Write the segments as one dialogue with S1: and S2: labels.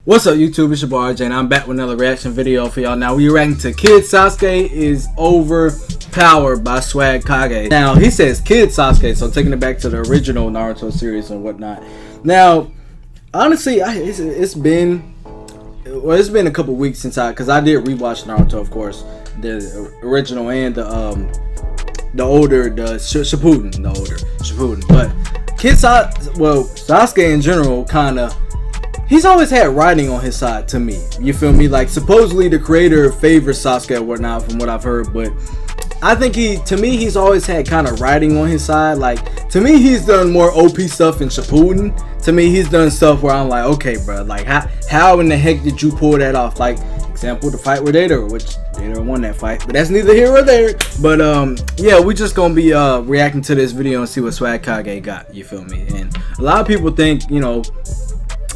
S1: What's up YouTube, it's your boy RJ and I'm back with another reaction video for y'all. Now we reacting to Kid Sasuke is overpowered by Swagkage. Now he says Kid Sasuke, so taking it back to the original Naruto series and whatnot. Now honestly, it's been a couple weeks since because I did rewatch Naruto, of course, the original and the Shippuden. But Kid Sasuke in general he's always had writing on his side to me. You feel me? Like supposedly the creator favors Sasuke or whatnot from what I've heard, but I think he's always had kind of writing on his side. Like to me, he's done more OP stuff in Shippuden. To me, he's done stuff where I'm like, okay, bro, like how in the heck did you pull that off? Like example, the fight with Data, which Data won that fight, but that's neither here or there. But yeah, we just gonna be reacting to this video and see what Swagkage got. You feel me? And a lot of people think, you know,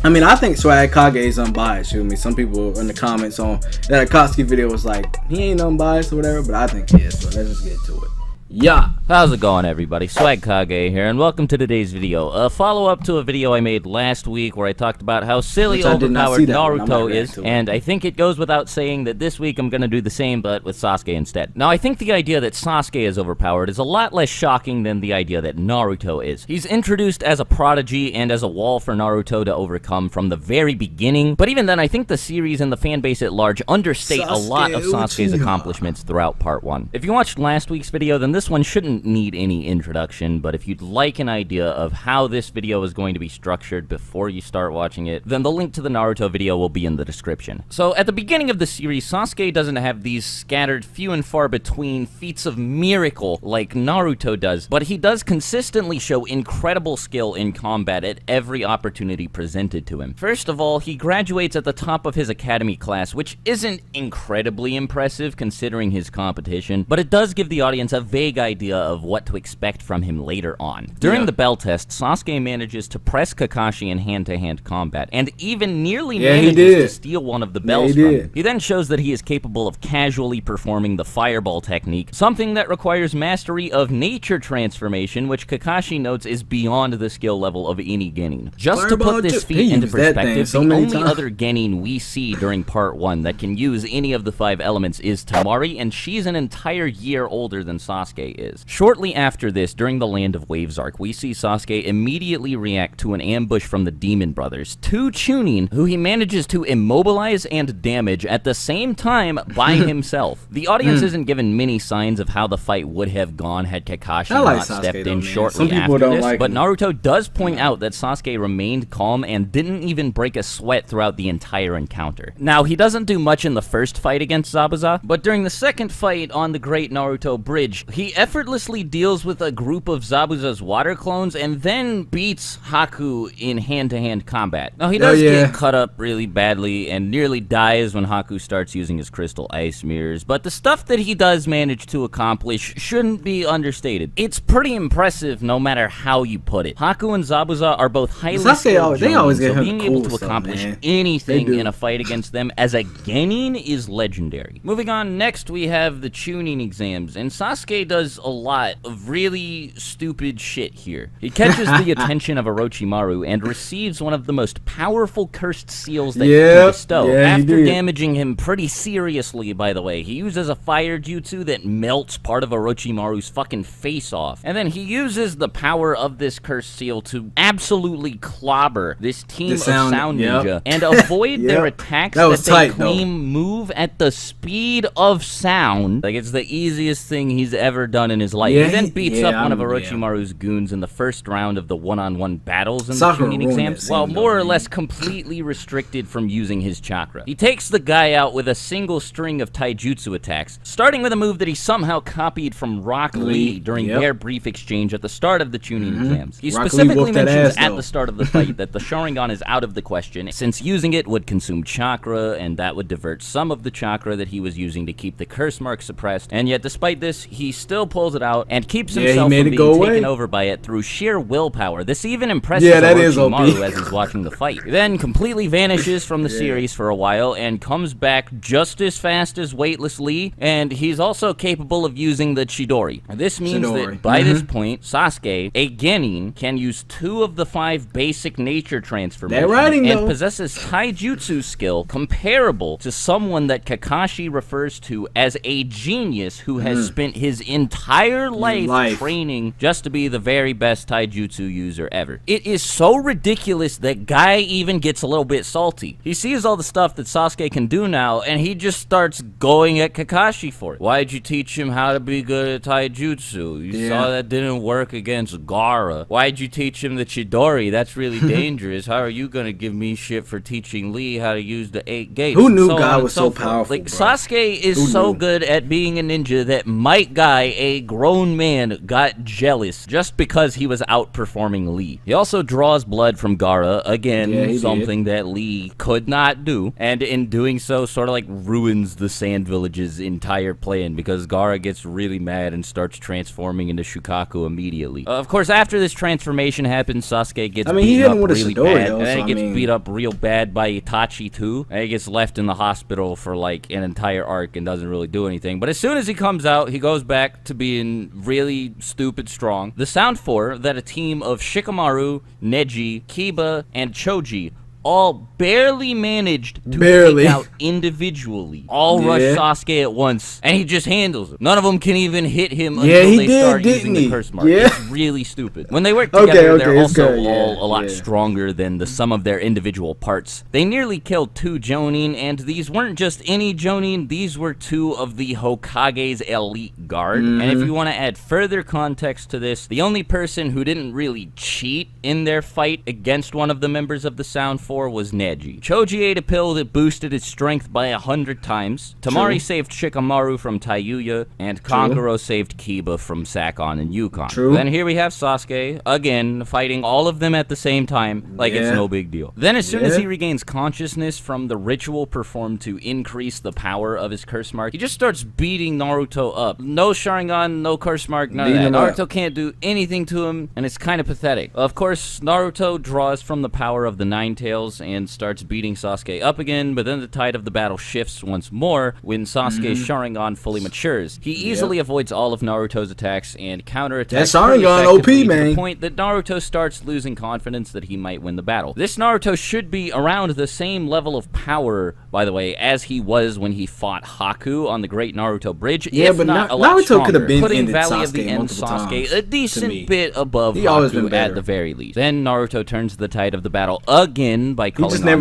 S1: I mean, I think Swagkage is unbiased. You know me? Some people in the comments on that Akatsuki video was like, he ain't unbiased or whatever, but I think he is. So let's just get to it.
S2: Yeah, how's it going, everybody? Swagkage here, and welcome to today's video. A follow-up to a video I made last week where I talked about how silly overpowered Naruto is, and I think it goes without saying that this week I'm gonna do the same, but with Sasuke instead. Now, I think the idea that Sasuke is overpowered is a lot less shocking than the idea that Naruto is. He's introduced as a prodigy and as a wall for Naruto to overcome from the very beginning, but even then, I think the series and the fan base at large understate a lot of Sasuke's accomplishments throughout Part 1. If you watched last week's video, then this one shouldn't need any introduction, but if you'd like an idea of how this video is going to be structured before you start watching it, then the link to the Naruto video will be in the description. So at the beginning of the series, Sasuke doesn't have these scattered few and far between feats of miracle like Naruto does, but he does consistently show incredible skill in combat at every opportunity presented to him. First of all, he graduates at the top of his academy class, which isn't incredibly impressive considering his competition, but it does give the audience a vague idea of what to expect from him later on. During the bell test, Sasuke manages to press Kakashi in hand-to-hand combat, and even nearly manages to steal one of the bells from him. He then shows that he is capable of casually performing the fireball technique, something that requires mastery of nature transformation, which Kakashi notes is beyond the skill level of any genin. Just to put this feat into perspective, the only other genin we see during Part 1 that can use any of the 5 elements is Temari, and she's an entire year older than Sasuke is. Shortly after this, during the Land of Waves arc, we see Sasuke immediately react to an ambush from the Demon Brothers, 2 Chunin, who he manages to immobilize and damage at the same time by himself. The audience isn't given many signs of how the fight would have gone had Kakashi not stepped in shortly after this, but Naruto does point out that Sasuke remained calm and didn't even break a sweat throughout the entire encounter. Now, he doesn't do much in the first fight against Zabuza, but during the second fight on the Great Naruto Bridge, he effortlessly deals with a group of Zabuza's water clones and then beats Haku in hand-to-hand combat. Now, he does get cut up really badly and nearly dies when Haku starts using his crystal ice mirrors, but the stuff that he does manage to accomplish shouldn't be understated. It's pretty impressive no matter how you put it. Haku and Zabuza are both highly skilled Jonin, so being able to accomplish anything in a fight against them as a genin is legendary. Moving on, next we have the Chunin exams, and Sasuke does a lot of really stupid shit here. He catches the attention of Orochimaru and receives one of the most powerful cursed seals that he can bestow. After damaging him pretty seriously, by the way, he uses a fire jutsu that melts part of Orochimaru's fucking face off. And then he uses the power of this cursed seal to absolutely clobber this team of sound ninja and avoid their attacks that they claim move at the speed of sound. Like, it's the easiest thing he's ever done in his life. He then beats up one of Orochimaru's goons in the first round of the one-on-one battles in the Chunin exams, while more or less completely restricted from using his chakra. He takes the guy out with a single string of taijutsu attacks, starting with a move that he somehow copied from Rock Lee during their brief exchange at the start of the Chunin exams. He specifically mentions at the start of the fight that the Sharingan is out of the question, since using it would consume chakra, and that would divert some of the chakra that he was using to keep the curse mark suppressed, and yet despite this, he still still pulls it out and keeps himself from being taken over by it through sheer willpower. This even impresses Orochimaru as he's watching the fight. He then completely vanishes from the series for a while and comes back just as fast as Weightless Lee, and he's also capable of using the Chidori. This means that by this point, Sasuke, a Genin, can use 2 of the 5 basic nature transformations and possesses taijutsu skill comparable to someone that Kakashi refers to as a genius who has spent his entire life training just to be the very best taijutsu user ever. It is so ridiculous that Guy even gets a little bit salty. He sees all the stuff that Sasuke can do now, and he just starts going at Kakashi for it. Why'd you teach him how to be good at taijutsu? You saw that didn't work against Gaara. Why'd you teach him the Chidori? That's really dangerous. How are you gonna give me shit for teaching Lee how to use the 8 gates?
S1: Who knew Guy was so powerful?
S2: Like, Sasuke is so good at being a ninja that Might Guy, a grown man, got jealous just because he was outperforming Lee. He also draws blood from Gaara, again, something that Lee could not do, and in doing so sort of like ruins the Sand Village's entire plan because Gaara gets really mad and starts transforming into Shukaku immediately. Of course, after this transformation happens, Sasuke gets beat up really bad, and then he gets beat up real bad by Itachi too, and he gets left in the hospital for like an entire arc and doesn't really do anything. But as soon as he comes out, he goes back to being really stupid strong. The Sound Four, that a team of Shikamaru, Neji, Kiba, and Choji all barely managed to take out individually. All rush Sasuke at once, and he just handles them. None of them can even hit him until they start using the curse mark. It's really stupid. When they work together, they're also all a lot stronger than the sum of their individual parts. They nearly killed 2 Jonin, and these weren't just any Jonin, these were 2 of the Hokage's elite guard. And if you want to add further context to this, the only person who didn't really cheat in their fight against one of the members of the Sound Force was Neji. Choji ate a pill that boosted his strength by 100 times. Tamari saved Shikamaru from Taiyuya, and Kankuro saved Kiba from Sakon and Yukon. Then here we have Sasuke, again, fighting all of them at the same time, like it's no big deal. Then as soon as he regains consciousness from the ritual performed to increase the power of his curse mark, he just starts beating Naruto up. No Sharingan, no curse mark, none of that. Naruto can't do anything to him, and it's kind of pathetic. Of course, Naruto draws from the power of the Nine Tails and starts beating Sasuke up again, but then the tide of the battle shifts once more when Sasuke's Sharingan fully matures. He easily avoids all of Naruto's attacks and counterattacks that Sharingan OP, man, to the point that Naruto starts losing confidence that he might win the battle. This Naruto should be around the same level of power, by the way, as he was when he fought Haku on the Great Naruto Bridge. But not a lot Naruto could have been putting Valley of the End Sasuke a decent bit above Haku at the very least. Then Naruto turns the tide of the battle again by calling on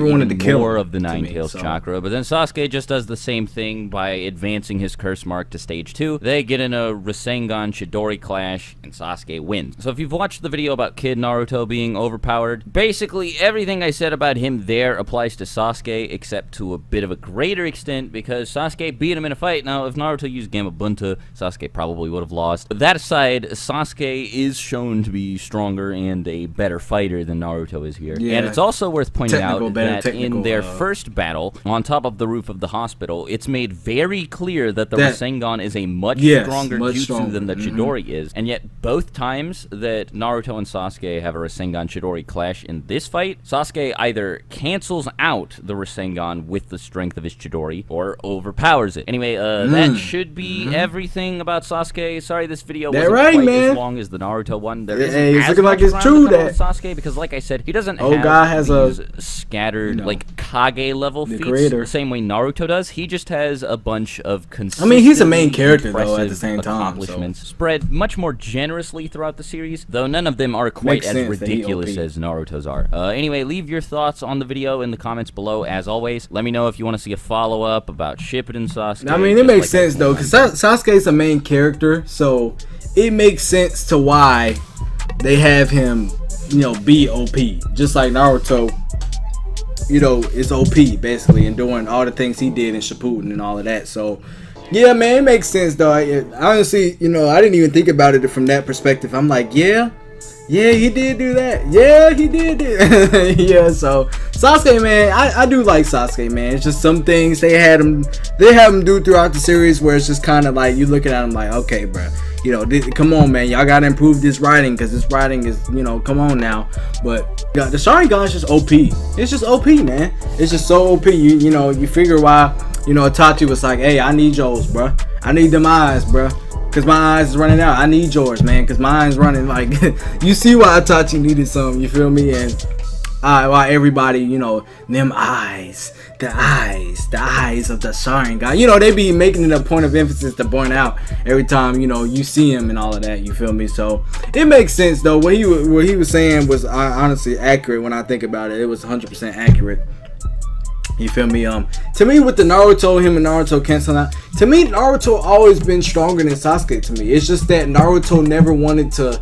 S2: more of the Nine Tails chakra, but then Sasuke just does the same thing by advancing his curse mark to stage 2. They get in a Rasengan Chidori clash, and Sasuke wins. So if you've watched the video about Kid Naruto being overpowered, basically everything I said about him there applies to Sasuke, except to a bit of a greater extent, because Sasuke beat him in a fight. Now, if Naruto used Gamabunta, Sasuke probably would have lost. But that aside, Sasuke is shown to be stronger and a better fighter than Naruto is here. And it's also worth pointing out that in their first battle, on top of the roof of the hospital, it's made very clear that the Rasengan is a much stronger jutsu than the Chidori is, and yet both times that Naruto and Sasuke have a Rasengan Chidori clash in this fight, Sasuke either cancels out the Rasengan with the strength of his Chidori, or overpowers it. Anyway, that should be everything about Sasuke. Sorry this video wasn't quite as long as the Naruto one. There isn't as looking much like it's true that Sasuke, because like I said, he doesn't have these scattered like Kage level feats the same way Naruto does. He just has a bunch of consistent,
S1: he's a main character though at the same time,
S2: accomplishments spread much more generously throughout the series, though none of them are quite as ridiculous as Naruto's are. Anyway, leave your thoughts on the video in the comments below. As always, let me know if you want to see a follow-up about Shippuden Sasuke.
S1: I mean, it makes sense though, because Sasuke's a main character, so it makes sense to why they have him, be OP, just like Naruto, is OP basically, and doing all the things he did in Shippuden and all of that. So yeah, man, it makes sense though. Honestly, I didn't even think about it from that perspective. I'm like, yeah, Yeah, he did do that. Yeah, he did do yeah, so Sasuke, man, I do like Sasuke, man. It's just some things they have him do throughout the series where it's just kind of like you looking at him like, okay, bro, you know, come on, man, y'all gotta improve this writing because this writing is, you know, come on now. But yeah, the Sharingan is just OP. It's just OP, man. It's just so OP. You know, you figure why, you know, Itachi was like, hey, I need yours, bro. I need them eyes, bro. Cause my eyes is running out. I need yours, man. Cause mine's running. Like, you see why Itachi needed some. You feel me? And why everybody, you know, them eyes, the eyes of the Sharingan. You know, they be making it a point of emphasis to point out every time, you know, you see him and all of that. You feel me? So it makes sense though. What he was saying was honestly accurate. When I think about it, it was 100% accurate. You feel me? To me, with the Naruto, him and Naruto canceling out, to me, Naruto always been stronger than Sasuke to me. It's just that Naruto never wanted to,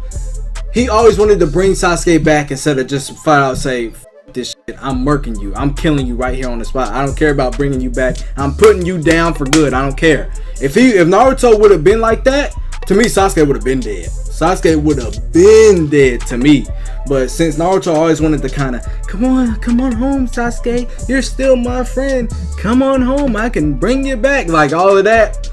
S1: he always wanted to bring Sasuke back instead of just flat out say, F this shit, I'm murking you, I'm killing you right here on the spot. I don't care about bringing you back. I'm putting you down for good. I don't care. If Naruto would have been like that, to me, Sasuke would have been dead. Sasuke would have been dead to me. But since Naruto always wanted to kind of, come on home, Sasuke. You're still my friend. Come on home. I can bring you back. Like all of that.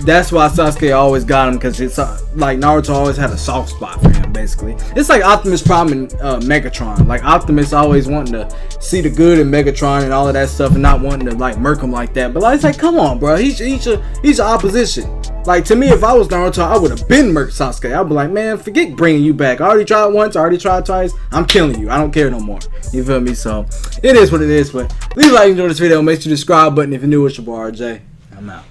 S1: That's why Sasuke always got him, because it's like Naruto always had a soft spot for him, basically. It's like Optimus Prime and Megatron. Like Optimus always wanting to see the good in Megatron and all of that stuff, and not wanting to like murk him like that. But like, it's like, come on, bro. He's an opposition. Like, to me, if I was Naruto, I would have been murked Sasuke. I'd be like, man, forget bringing you back. I already tried once. I already tried twice. I'm killing you. I don't care no more. You feel me? So it is what it is. But leave a like and enjoy this video. Make sure you subscribe button if you're new. It's your boy RJ. I'm out.